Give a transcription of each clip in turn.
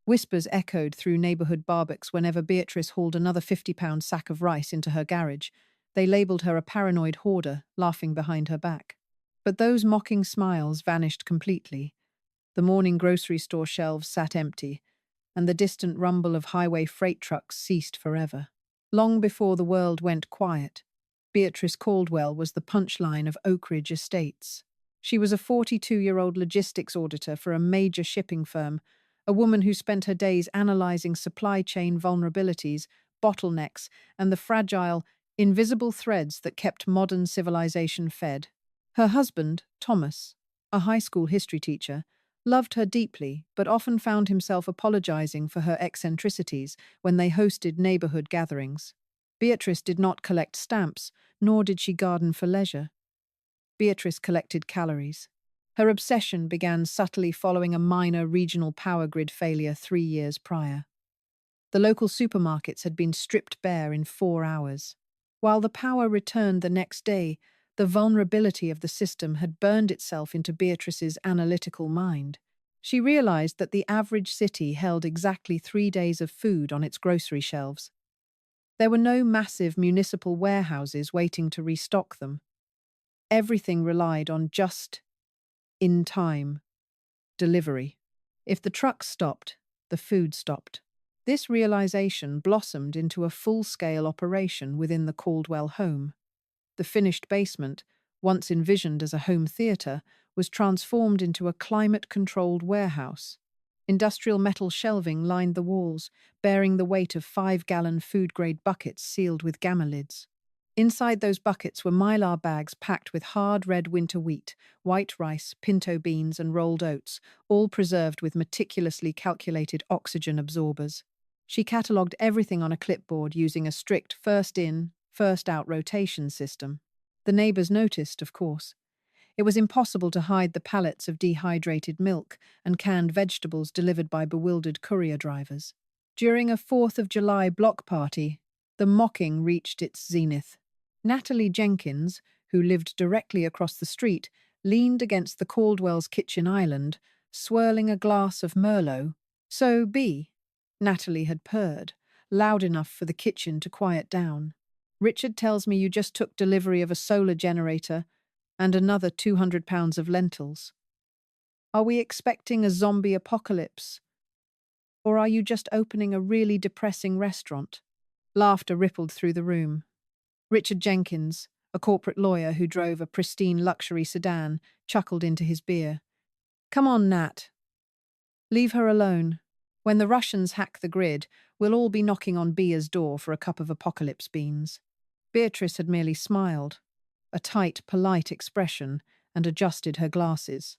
Whispers echoed through neighborhood barbacks whenever Beatrice hauled another 50-pound sack of rice into her garage. They labeled her a paranoid hoarder, laughing behind her back. But those mocking smiles vanished completely. The morning grocery store shelves sat empty, and the distant rumble of highway freight trucks ceased forever. Long before the world went quiet, Beatrice Caldwell was the punchline of Oak Ridge Estates. She was a 42-year-old logistics auditor for a major shipping firm, a woman who spent her days analyzing supply chain vulnerabilities, bottlenecks, and the fragile, invisible threads that kept modern civilization fed. Her husband, Thomas, a high school history teacher, loved her deeply but often found himself apologizing for her eccentricities when they hosted neighborhood gatherings. Beatrice did not collect stamps, nor did she garden for leisure. Beatrice collected calories. Her obsession began subtly following a minor regional power grid failure 3 years prior. The local supermarkets had been stripped bare in 4 hours. While the power returned the next day, the vulnerability of the system had burned itself into Beatrice's analytical mind. She realized that the average city held exactly 3 days of food on its grocery shelves. There were no massive municipal warehouses waiting to restock them. Everything relied on just-in-time delivery. If the truck stopped, the food stopped. This realization blossomed into a full-scale operation within the Caldwell home. The finished basement, once envisioned as a home theater, was transformed into a climate-controlled warehouse. Industrial metal shelving lined the walls, bearing the weight of 5-gallon food-grade buckets sealed with gamma lids. Inside those buckets were mylar bags packed with hard red winter wheat, white rice, pinto beans, and rolled oats, all preserved with meticulously calculated oxygen absorbers. She catalogued everything on a clipboard using a strict first-in, first-out rotation system. The neighbors noticed, of course. It was impossible to hide the pallets of dehydrated milk and canned vegetables delivered by bewildered courier drivers. During a 4th of July block party, the mocking reached its zenith. Natalie Jenkins, who lived directly across the street, leaned against the Caldwell's kitchen island, swirling a glass of Merlot. "So, B," Natalie had purred, loud enough for the kitchen to quiet down. "Richard tells me you just took delivery of a solar generator and another 200 pounds of lentils. Are we expecting a zombie apocalypse? Or are you just opening a really depressing restaurant?" Laughter rippled through the room. Richard Jenkins, a corporate lawyer who drove a pristine luxury sedan, chuckled into his beer. "Come on, Nat. Leave her alone. When the Russians hack the grid, we'll all be knocking on Bia's door for a cup of apocalypse beans." Beatrice had merely smiled, a tight, polite expression, and adjusted her glasses.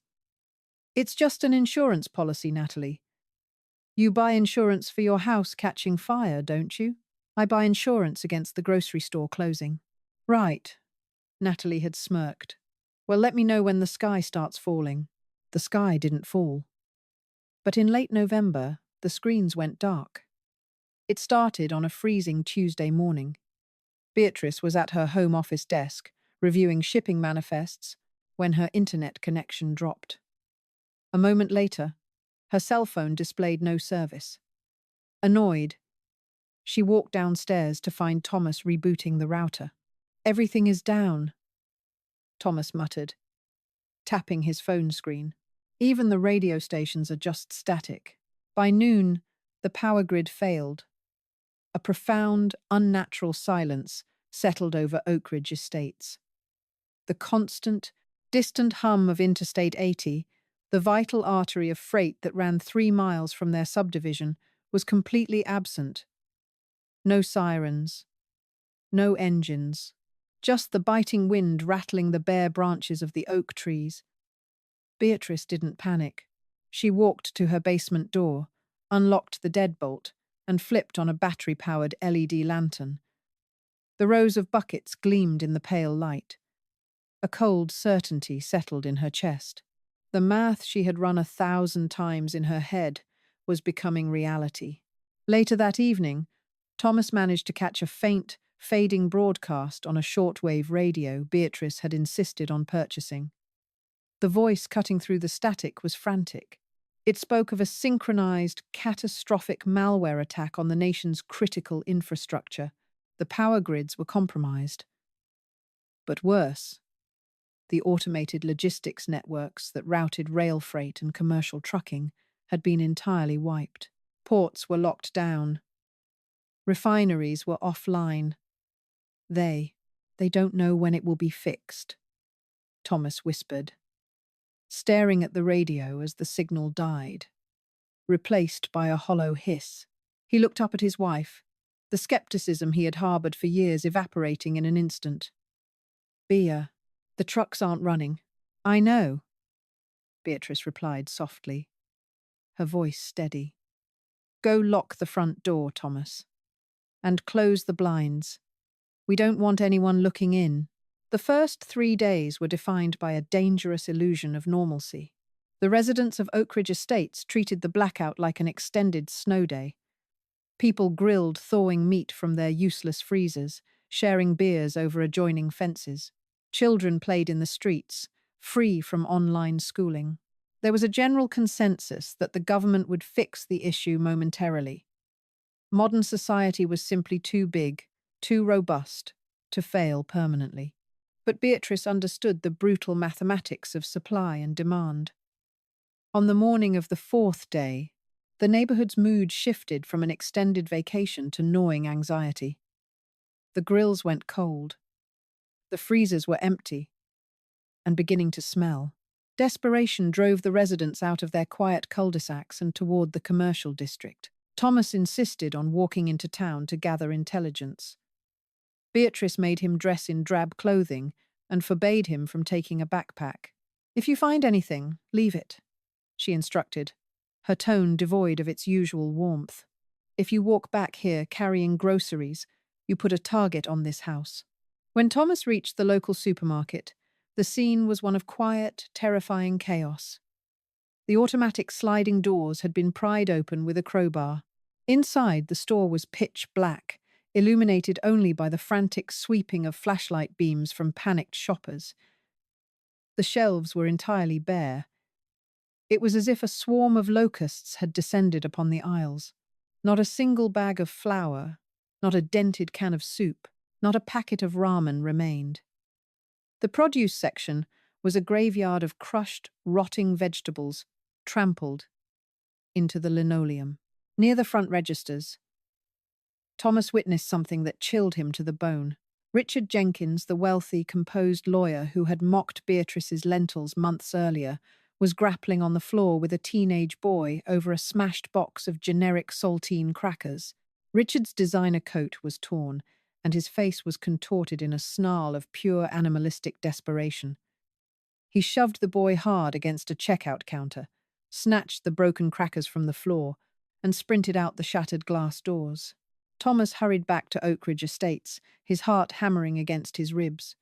"It's just an insurance policy, Natalie. You buy insurance for your house catching fire, don't you? I buy insurance against the grocery store closing." "Right," Natalie had smirked. "Well, let me know when the sky starts falling." The sky didn't fall. But in late November, the screens went dark. It started on a freezing Tuesday morning. Beatrice was at her home office desk, reviewing shipping manifests, when her internet connection dropped. A moment later, her cell phone displayed no service. Annoyed, she walked downstairs to find Thomas rebooting the router. "Everything is down," Thomas muttered, tapping his phone screen. "Even the radio stations are just static." By noon, the power grid failed. A profound, unnatural silence settled over Oak Ridge Estates. The constant, distant hum of Interstate 80, the vital artery of freight that ran 3 miles from their subdivision, was completely absent. No sirens, no engines, just the biting wind rattling the bare branches of the oak trees. Beatrice didn't panic. She walked to her basement door, unlocked the deadbolt, and flipped on a battery-powered LED lantern. The rows of buckets gleamed in the pale light. A cold certainty settled in her chest. The math she had run 1,000 times in her head was becoming reality. Later that evening, Thomas managed to catch a faint, fading broadcast on a shortwave radio Beatrice had insisted on purchasing. The voice cutting through the static was frantic. It spoke of a synchronized, catastrophic malware attack on the nation's critical infrastructure. The power grids were compromised. But worse, the automated logistics networks that routed rail freight and commercial trucking had been entirely wiped. Ports were locked down. Refineries were offline. They don't know when it will be fixed, Thomas whispered, staring at the radio as the signal died, replaced by a hollow hiss. He looked up at his wife, the skepticism he had harbored for years evaporating in an instant. "Bea, the trucks aren't running." "I know," Beatrice replied softly, her voice steady. "Go lock the front door, Thomas, and close the blinds. We don't want anyone looking in." The first 3 days were defined by a dangerous illusion of normalcy. The residents of Oak Ridge Estates treated the blackout like an extended snow day. People grilled thawing meat from their useless freezers, sharing beers over adjoining fences. Children played in the streets, free from online schooling. There was a general consensus that the government would fix the issue momentarily. Modern society was simply too big, too robust, to fail permanently. But Beatrice understood the brutal mathematics of supply and demand. On the morning of the 4th day, the neighborhood's mood shifted from an extended vacation to gnawing anxiety. The grills went cold. The freezers were empty and beginning to smell. Desperation drove the residents out of their quiet cul-de-sacs and toward the commercial district. Thomas insisted on walking into town to gather intelligence. Beatrice made him dress in drab clothing and forbade him from taking a backpack. "If you find anything, leave it," she instructed, her tone devoid of its usual warmth. "If you walk back here carrying groceries, you put a target on this house." When Thomas reached the local supermarket, the scene was one of quiet, terrifying chaos. The automatic sliding doors had been pried open with a crowbar. Inside, the store was pitch black, illuminated only by the frantic sweeping of flashlight beams from panicked shoppers. The shelves were entirely bare. It was as if a swarm of locusts had descended upon the aisles. Not a single bag of flour, not a dented can of soup, not a packet of ramen remained. The produce section was a graveyard of crushed, rotting vegetables, trampled into the linoleum. Near the front registers, Thomas witnessed something that chilled him to the bone. Richard Jenkins, the wealthy, composed lawyer who had mocked Beatrice's lentils months earlier, was grappling on the floor with a teenage boy over a smashed box of generic saltine crackers. Richard's designer coat was torn, and his face was contorted in a snarl of pure animalistic desperation. He shoved the boy hard against a checkout counter, snatched the broken crackers from the floor, and sprinted out the shattered glass doors. Thomas hurried back to Oak Ridge Estates, his heart hammering against his ribs.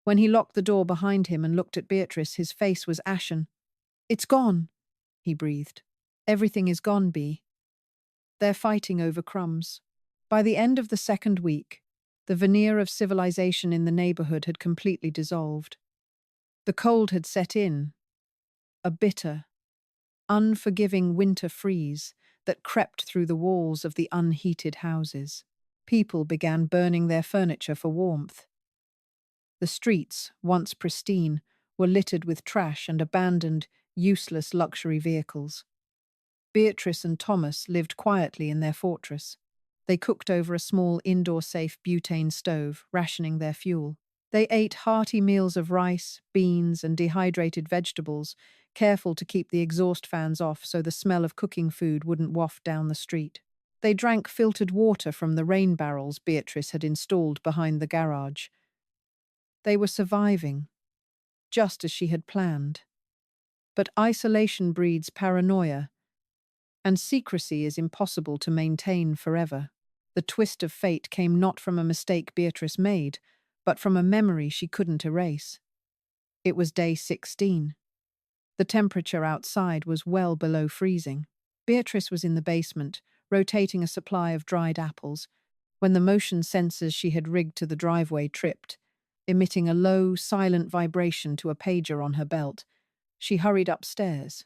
When he locked the door behind him and looked at Beatrice, his face was ashen. "It's gone," he breathed. "Everything is gone, Bea. They're fighting over crumbs." By the end of the 2nd week, the veneer of civilization in the neighborhood had completely dissolved. The cold had set in, a bitter, unforgiving winter freeze that crept through the walls of the unheated houses. People began burning their furniture for warmth. The streets, once pristine, were littered with trash and abandoned, useless luxury vehicles. Beatrice and Thomas lived quietly in their fortress. They cooked over a small indoor-safe butane stove, rationing their fuel. They ate hearty meals of rice, beans, and dehydrated vegetables, careful to keep the exhaust fans off so the smell of cooking food wouldn't waft down the street. They drank filtered water from the rain barrels Beatrice had installed behind the garage. They were surviving, just as she had planned. But isolation breeds paranoia, and secrecy is impossible to maintain forever. The twist of fate came not from a mistake Beatrice made, but from a memory she couldn't erase. It was day 16. The temperature outside was well below freezing. Beatrice was in the basement, rotating a supply of dried apples, when the motion sensors she had rigged to the driveway tripped, emitting a low, silent vibration to a pager on her belt. She hurried upstairs.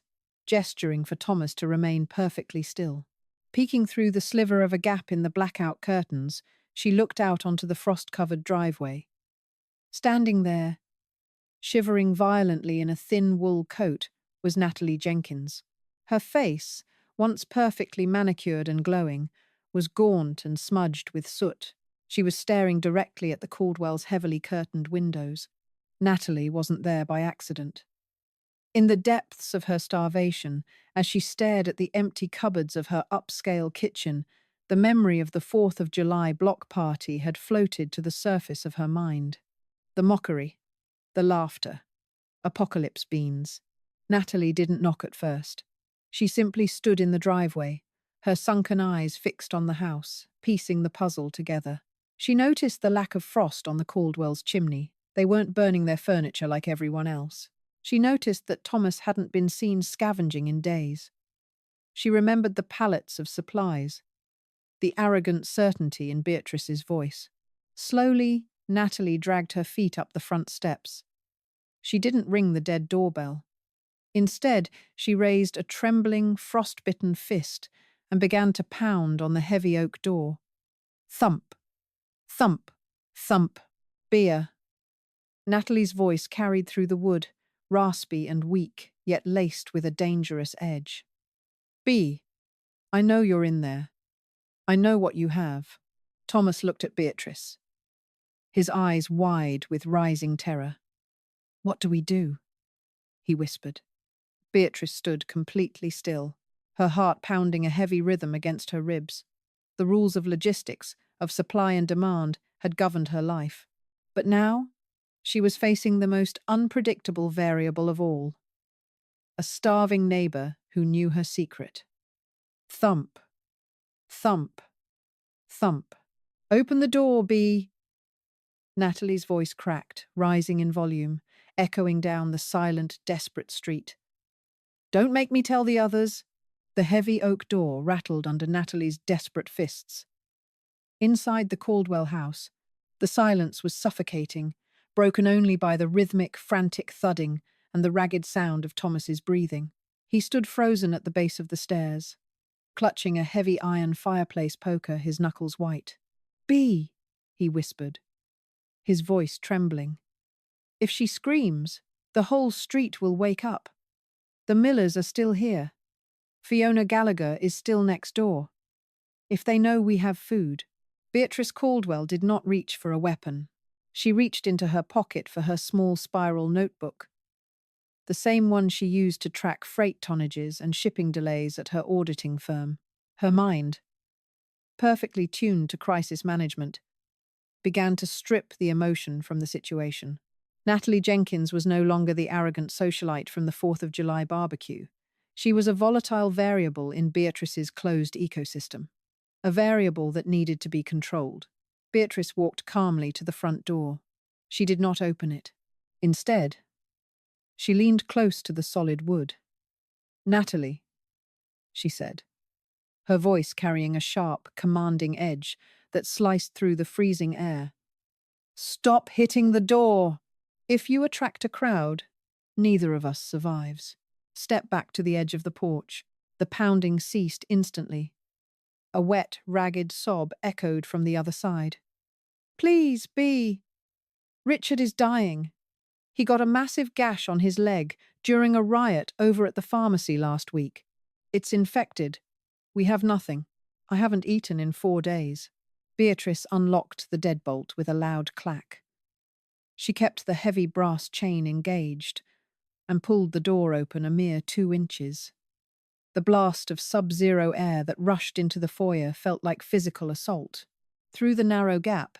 gesturing for Thomas to remain perfectly still. Peeking through the sliver of a gap in the blackout curtains, she looked out onto the frost-covered driveway. Standing there, shivering violently in a thin wool coat, was Natalie Jenkins. Her face, once perfectly manicured and glowing, was gaunt and smudged with soot. She was staring directly at the Caldwells' heavily curtained windows. Natalie wasn't there by accident. In the depths of her starvation, as she stared at the empty cupboards of her upscale kitchen, the memory of the 4th of July block party had floated to the surface of her mind. The mockery, the laughter, apocalypse beans. Natalie didn't knock at first. She simply stood in the driveway, her sunken eyes fixed on the house, piecing the puzzle together. She noticed the lack of frost on the Caldwells' chimney. They weren't burning their furniture like everyone else. She noticed that Thomas hadn't been seen scavenging in days. She remembered the pallets of supplies, the arrogant certainty in Beatrice's voice. Slowly, Natalie dragged her feet up the front steps. She didn't ring the dead doorbell. Instead, she raised a trembling, frost-bitten fist and began to pound on the heavy oak door. Thump, thump, thump. Beer. Natalie's voice carried through the wood, raspy and weak, yet laced with a dangerous edge. "B, I know you're in there. I know what you have." Thomas looked at Beatrice, his eyes wide with rising terror. "What do we do?" he whispered. Beatrice stood completely still, her heart pounding a heavy rhythm against her ribs. The rules of logistics, of supply and demand, had governed her life. But now, she was facing the most unpredictable variable of all. A starving neighbor who knew her secret. Thump, thump, thump. "Open the door, B." Natalie's voice cracked, rising in volume, echoing down the silent, desperate street. "Don't make me tell the others." The heavy oak door rattled under Natalie's desperate fists. Inside the Caldwell house, the silence was suffocating, broken only by the rhythmic, frantic thudding and the ragged sound of Thomas's breathing. He stood frozen at the base of the stairs, clutching a heavy iron fireplace poker, his knuckles white. "B," he whispered, his voice trembling. "If she screams, the whole street will wake up. The Millers are still here. Fiona Gallagher is still next door. If they know we have food." Beatrice Caldwell did not reach for a weapon. She reached into her pocket for her small spiral notebook, the same one she used to track freight tonnages and shipping delays at her auditing firm. Her mind, perfectly tuned to crisis management, began to strip the emotion from the situation. Natalie Jenkins was no longer the arrogant socialite from the 4th of July barbecue. She was a volatile variable in Beatrice's closed ecosystem, a variable that needed to be controlled. Beatrice walked calmly to the front door. She did not open it. Instead, she leaned close to the solid wood. "Natalie," she said, her voice carrying a sharp, commanding edge that sliced through the freezing air. "Stop hitting the door! If you attract a crowd, neither of us survives." Step back to the edge of the porch. The pounding ceased instantly. A wet, ragged sob echoed from the other side. "Please, B. Richard is dying. He got a massive gash on his leg during a riot over at the pharmacy last week. It's infected. We have nothing. I haven't eaten in 4 days." Beatrice unlocked the deadbolt with a loud clack. She kept the heavy brass chain engaged and pulled the door open a mere 2 inches. The blast of sub-zero air that rushed into the foyer felt like physical assault. Through the narrow gap,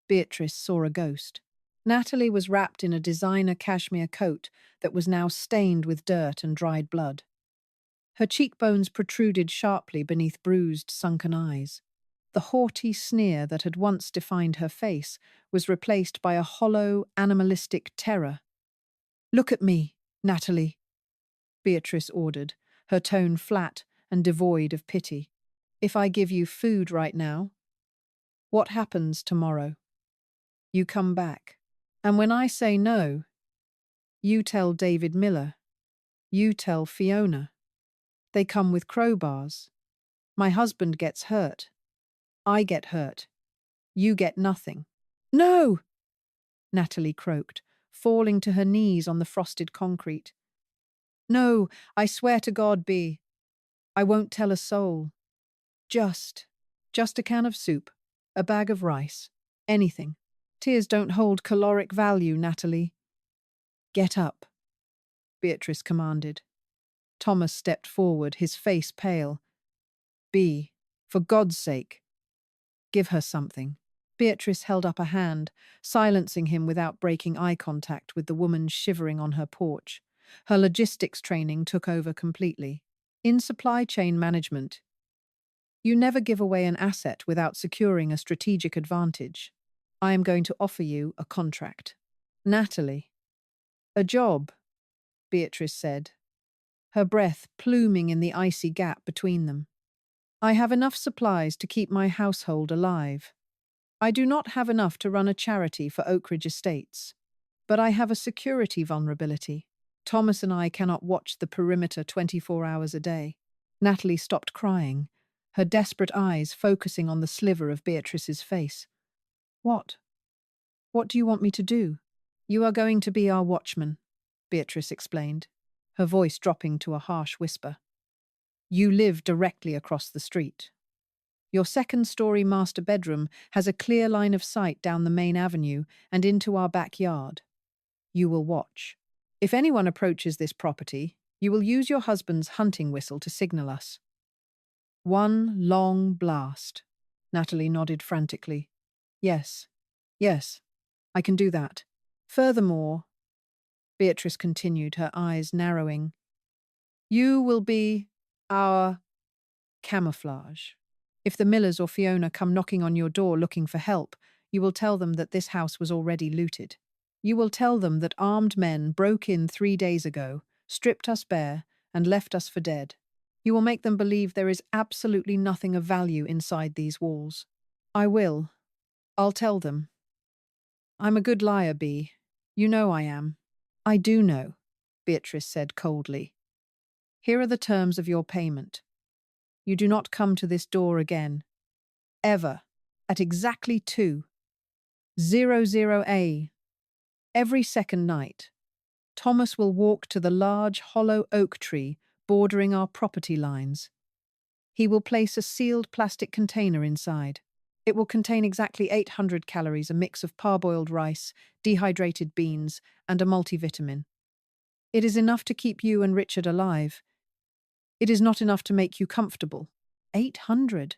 Beatrice saw a ghost. Natalie was wrapped in a designer cashmere coat that was now stained with dirt and dried blood. Her cheekbones protruded sharply beneath bruised, sunken eyes. The haughty sneer that had once defined her face was replaced by a hollow, animalistic terror. "Look at me, Natalie," Beatrice ordered, her tone flat and devoid of pity. "If I give you food right now, what happens tomorrow? You come back. And when I say no, you tell David Miller. You tell Fiona." They come with crowbars. My husband gets hurt. I get hurt. You get nothing. No! Natalie croaked, falling to her knees on the frosted concrete. No, I swear to God, B. I won't tell a soul. Just a can of soup, a bag of rice, anything. Tears don't hold caloric value, Natalie. Get up, Beatrice commanded. Thomas stepped forward, his face pale. B, for God's sake, give her something. Beatrice held up a hand, silencing him without breaking eye contact with the woman shivering on her porch. Her logistics training took over completely. In supply chain management, you never give away an asset without securing a strategic advantage. I am going to offer you a contract. Natalie. A job, Beatrice said, her breath pluming in the icy gap between them. I have enough supplies to keep my household alive. I do not have enough to run a charity for Oak Ridge Estates, but I have a security vulnerability. Thomas and I cannot watch the perimeter 24 hours a day. Natalie stopped crying, her desperate eyes focusing on the sliver of Beatrice's face. What? What do you want me to do? You are going to be our watchman, Beatrice explained, her voice dropping to a harsh whisper. You live directly across the street. Your second-story master bedroom has a clear line of sight down the main avenue and into our backyard. You will watch. If anyone approaches this property, you will use your husband's hunting whistle to signal us. One long blast. Natalie nodded frantically. Yes, I can do that. Furthermore, Beatrice continued, her eyes narrowing, you will be our camouflage. If the Millers or Fiona come knocking on your door looking for help, you will tell them that this house was already looted. You will tell them that armed men broke in 3 days ago, stripped us bare, and left us for dead. You will make them believe there is absolutely nothing of value inside these walls. I will. I'll tell them. I'm a good liar, B. You know I am. I do know, Beatrice said coldly. Here are the terms of your payment. You do not come to this door again. Ever. At exactly 2:00 A. Every second night, Thomas will walk to the large hollow oak tree bordering our property lines. He will place a sealed plastic container inside. It will contain exactly 800 calories, a mix of parboiled rice, dehydrated beans, and a multivitamin. It is enough to keep you and Richard alive. It is not enough to make you comfortable. 800,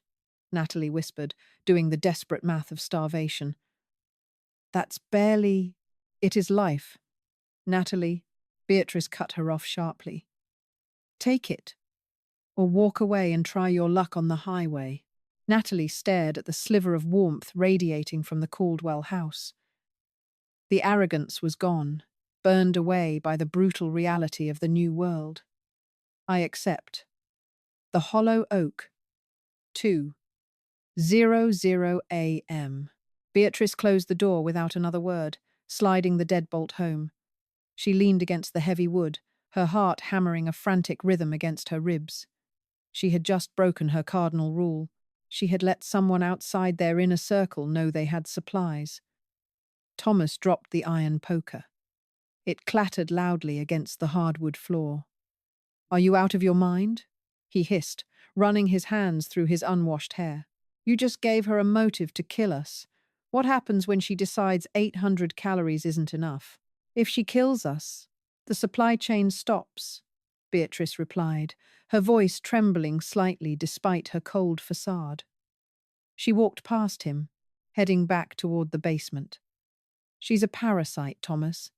Natalie whispered, doing the desperate math of starvation. That's barely... It is life. Natalie, Beatrice cut her off sharply. Take it, or walk away and try your luck on the highway. Natalie stared at the sliver of warmth radiating from the Caldwell house. The arrogance was gone, burned away by the brutal reality of the new world. I accept. The hollow oak. 2:00 a.m. Beatrice closed the door without another word, sliding the deadbolt home. She leaned against the heavy wood, her heart hammering a frantic rhythm against her ribs. She had just broken her cardinal rule. She had let someone outside their inner circle know they had supplies. Thomas dropped the iron poker. It clattered loudly against the hardwood floor. Are you out of your mind? He hissed, running his hands through his unwashed hair. You just gave her a motive to kill us. What happens when she decides 800 calories isn't enough? If she kills us, the supply chain stops, Beatrice replied, her voice trembling slightly despite her cold facade. She walked past him, heading back toward the basement. She's a parasite, Thomas.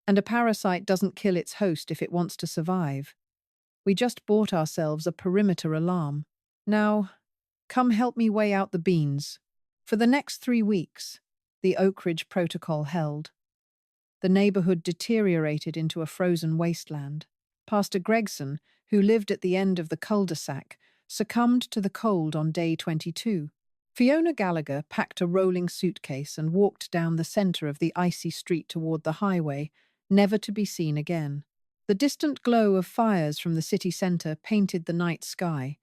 And a parasite doesn't kill its host if it wants to survive. We just bought ourselves a perimeter alarm. Now, come help me weigh out the beans. For the next 3 weeks, the Oak Ridge Protocol held. The neighborhood deteriorated into a frozen wasteland. Pastor Gregson, who lived at the end of the cul-de-sac, succumbed to the cold on day 22. Fiona Gallagher packed a rolling suitcase and walked down the center of the icy street toward the highway, never to be seen again. The distant glow of fires from the city centre painted the night sky,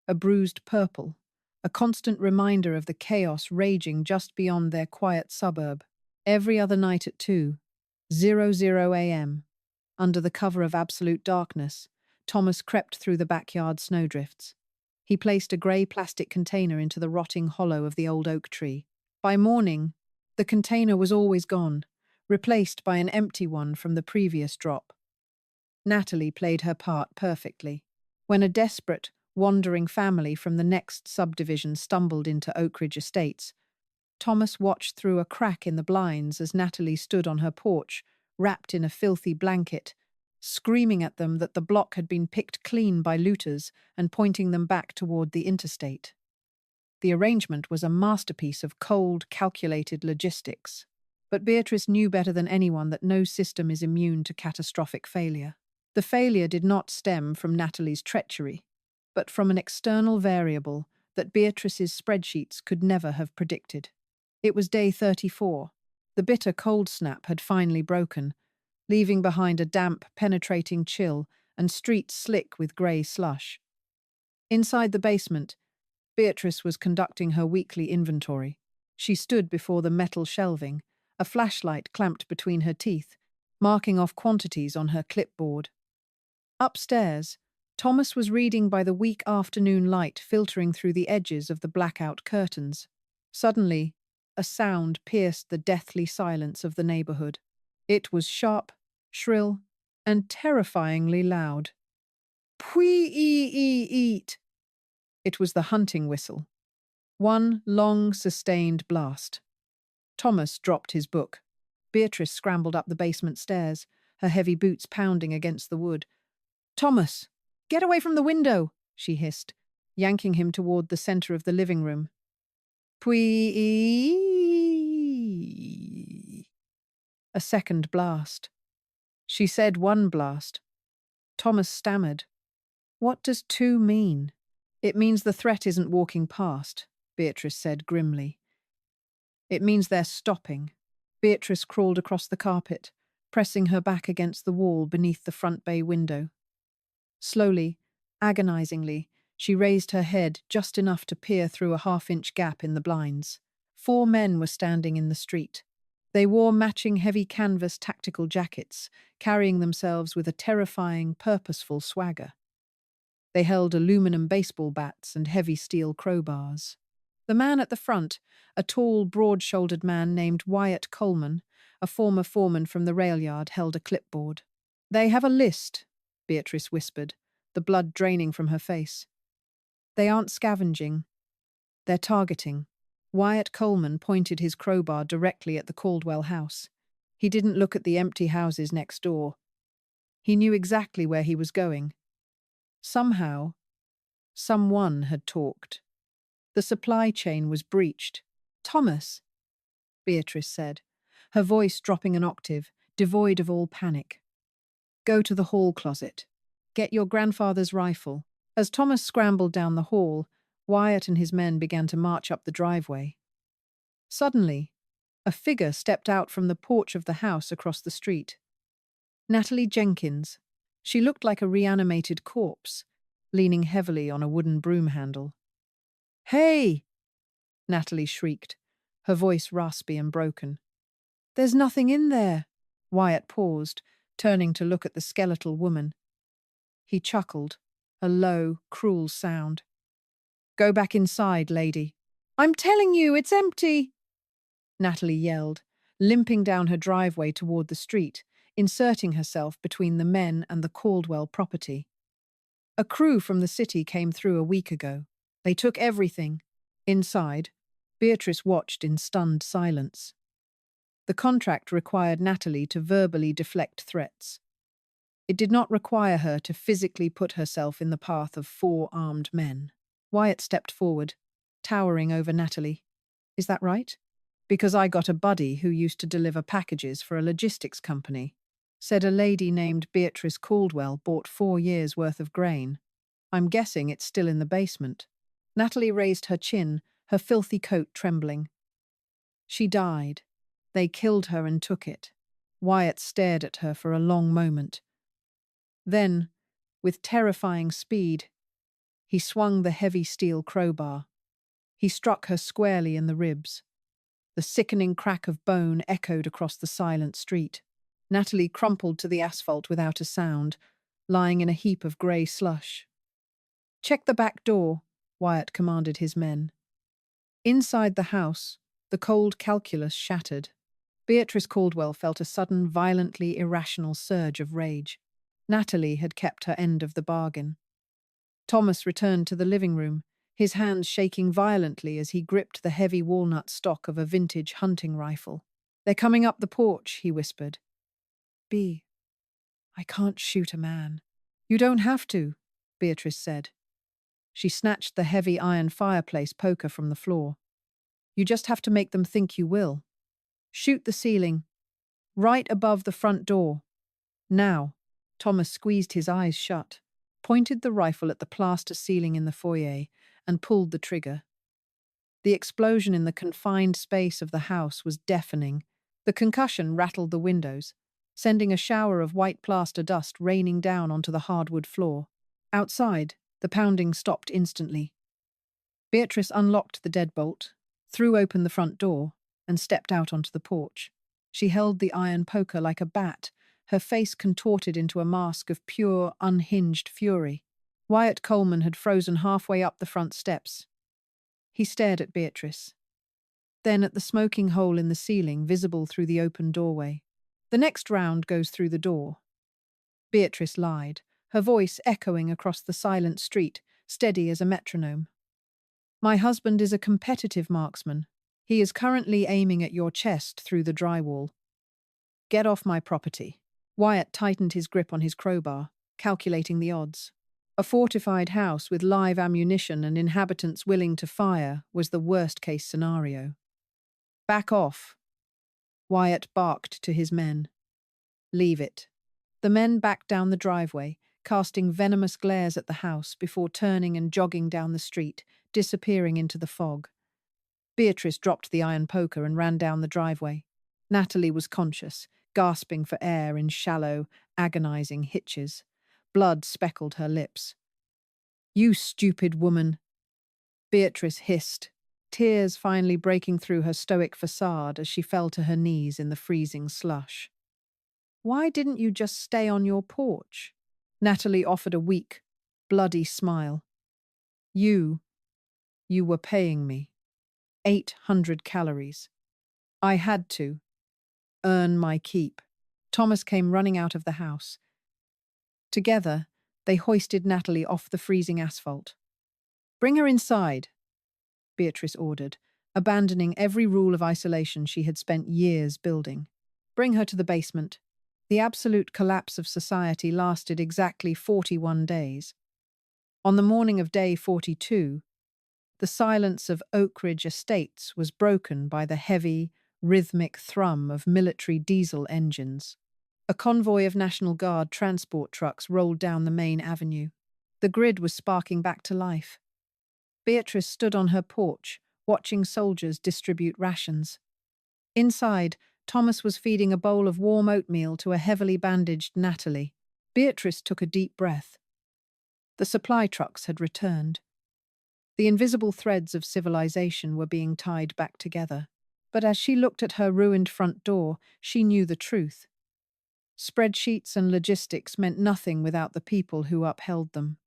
a bruised purple, a constant reminder of the chaos raging just beyond their quiet suburb. Every other night at 2:00 a.m., under the cover of absolute darkness, Thomas crept through the backyard snowdrifts. He placed a grey plastic container into the rotting hollow of the old oak tree. By morning, the container was always gone, replaced by an empty one from the previous drop. Natalie played her part perfectly. When a desperate, wandering family from the next subdivision stumbled into Oak Ridge Estates, Thomas watched through a crack in the blinds as Natalie stood on her porch, wrapped in a filthy blanket, screaming at them that the block had been picked clean by looters and pointing them back toward the interstate. The arrangement was a masterpiece of cold, calculated logistics. But Beatrice knew better than anyone that no system is immune to catastrophic failure. The failure did not stem from Natalie's treachery, but from an external variable that Beatrice's spreadsheets could never have predicted. It was day 34. The bitter cold snap had finally broken, leaving behind a damp, penetrating chill and streets slick with grey slush. Inside the basement, Beatrice was conducting her weekly inventory. She stood before the metal shelving, a flashlight clamped between her teeth, marking off quantities on her clipboard. Upstairs, Thomas was reading by the weak afternoon light filtering through the edges of the blackout curtains. Suddenly, a sound pierced the deathly silence of the neighborhood. It was sharp, shrill, and terrifyingly loud. Pwee-ee-ee-eat! It was the hunting whistle. One long, sustained blast. Thomas dropped his book. Beatrice scrambled up the basement stairs, her heavy boots pounding against the wood. "Thomas, get away from the window," she hissed, yanking him toward the center of the living room. Pwee! A second blast. She said one blast. Thomas stammered. "What does 2 mean?" "It means the threat isn't walking past," Beatrice said grimly. "It means they're stopping." Beatrice crawled across the carpet, pressing her back against the wall beneath the front bay window. Slowly, agonizingly, she raised her head just enough to peer through a half-inch gap in the blinds. 4 men were standing in the street. They wore matching heavy canvas tactical jackets, carrying themselves with a terrifying, purposeful swagger. They held aluminum baseball bats and heavy steel crowbars. The man at the front, a tall, broad-shouldered man named Wyatt Coleman, a former foreman from the rail yard, held a clipboard. "They have a list," Beatrice whispered, the blood draining from her face. "They aren't scavenging. They're targeting." Wyatt Coleman pointed his crowbar directly at the Caldwell house. He didn't look at the empty houses next door. He knew exactly where he was going. Somehow, someone had talked. The supply chain was breached. "Thomas," Beatrice said, her voice dropping an octave, devoid of all panic. "Go to the hall closet. Get your grandfather's rifle." As Thomas scrambled down the hall, Wyatt and his men began to march up the driveway. Suddenly, a figure stepped out from the porch of the house across the street. Natalie Jenkins. She looked like a reanimated corpse, leaning heavily on a wooden broom handle. "Hey!" Natalie shrieked, her voice raspy and broken. "There's nothing in there." Wyatt paused, turning to look at the skeletal woman. He chuckled, a low, cruel sound. "Go back inside, lady." "I'm telling you, it's empty!" Natalie yelled, limping down her driveway toward the street, inserting herself between the men and the Caldwell property. A crew from the city came through a week ago. They took everything. Inside, Beatrice watched in stunned silence. The contract required Natalie to verbally deflect threats. It did not require her to physically put herself in the path of 4 armed men. Wyatt stepped forward, towering over Natalie. "Is that right?" "Because I got a buddy who used to deliver packages for a logistics company. Said a lady named Beatrice Caldwell bought 4 years' worth of grain. I'm guessing it's still in the basement." Natalie raised her chin, her filthy coat trembling. "She died. They killed her and took it." Wyatt stared at her for a long moment. Then, with terrifying speed, he swung the heavy steel crowbar. He struck her squarely in the ribs. The sickening crack of bone echoed across the silent street. Natalie crumpled to the asphalt without a sound, lying in a heap of grey slush. "Check the back door," Wyatt commanded his men. Inside the house, the cold calculus shattered. Beatrice Caldwell felt a sudden, violently irrational surge of rage. Natalie had kept her end of the bargain. Thomas returned to the living room, his hands shaking violently as he gripped the heavy walnut stock of a vintage hunting rifle. "They're coming up the porch," he whispered. "B, I can't shoot a man." "You don't have to," Beatrice said. She snatched the heavy iron fireplace poker from the floor. "You just have to make them think you will. Shoot the ceiling, right above the front door. Now." Thomas squeezed his eyes shut, pointed the rifle at the plaster ceiling in the foyer, and pulled the trigger. The explosion in the confined space of the house was deafening. The concussion rattled the windows, sending a shower of white plaster dust raining down onto the hardwood floor. Outside, the pounding stopped instantly. Beatrice unlocked the deadbolt, threw open the front door, and stepped out onto the porch. She held the iron poker like a bat, her face contorted into a mask of pure, unhinged fury. Wyatt Coleman had frozen halfway up the front steps. He stared at Beatrice, then at the smoking hole in the ceiling visible through the open doorway. "The next round goes through the door." Beatrice lied, her voice echoing across the silent street, steady as a metronome. "My husband is a competitive marksman. He is currently aiming at your chest through the drywall. Get off my property." Wyatt tightened his grip on his crowbar, calculating the odds. A fortified house with live ammunition and inhabitants willing to fire was the worst-case scenario. "Back off," Wyatt barked to his men. "Leave it." The men backed down the driveway, casting venomous glares at the house before turning and jogging down the street, disappearing into the fog. Beatrice dropped the iron poker and ran down the driveway. Natalie was conscious, gasping for air in shallow, agonizing hitches. Blood speckled her lips. "You stupid woman," Beatrice hissed, tears finally breaking through her stoic facade as she fell to her knees in the freezing slush. "Why didn't you just stay on your porch?" Natalie offered a weak, bloody smile. You were paying me 800 calories. I had to earn my keep." Thomas came running out of the house. Together, they hoisted Natalie off the freezing asphalt. "Bring her inside," Beatrice ordered, abandoning every rule of isolation she had spent years building. "Bring her to the basement." The absolute collapse of society lasted exactly 41 days. On the morning of day 42, the silence of Oak Ridge Estates was broken by the heavy, rhythmic thrum of military diesel engines. A convoy of National Guard transport trucks rolled down the main avenue. The grid was sparking back to life. Beatrice stood on her porch, watching soldiers distribute rations. Inside, Thomas was feeding a bowl of warm oatmeal to a heavily bandaged Natalie. Beatrice took a deep breath. The supply trucks had returned. The invisible threads of civilization were being tied back together. But as she looked at her ruined front door, she knew the truth. Spreadsheets and logistics meant nothing without the people who upheld them.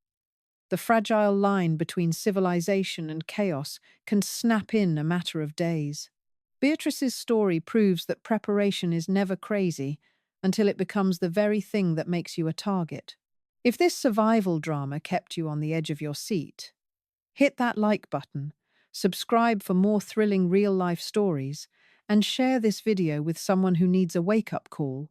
The fragile line between civilization and chaos can snap in a matter of days. Beatrice's story proves that preparation is never crazy until it becomes the very thing that makes you a target. If this survival drama kept you on the edge of your seat, hit that like button, subscribe for more thrilling real-life stories, and share this video with someone who needs a wake-up call.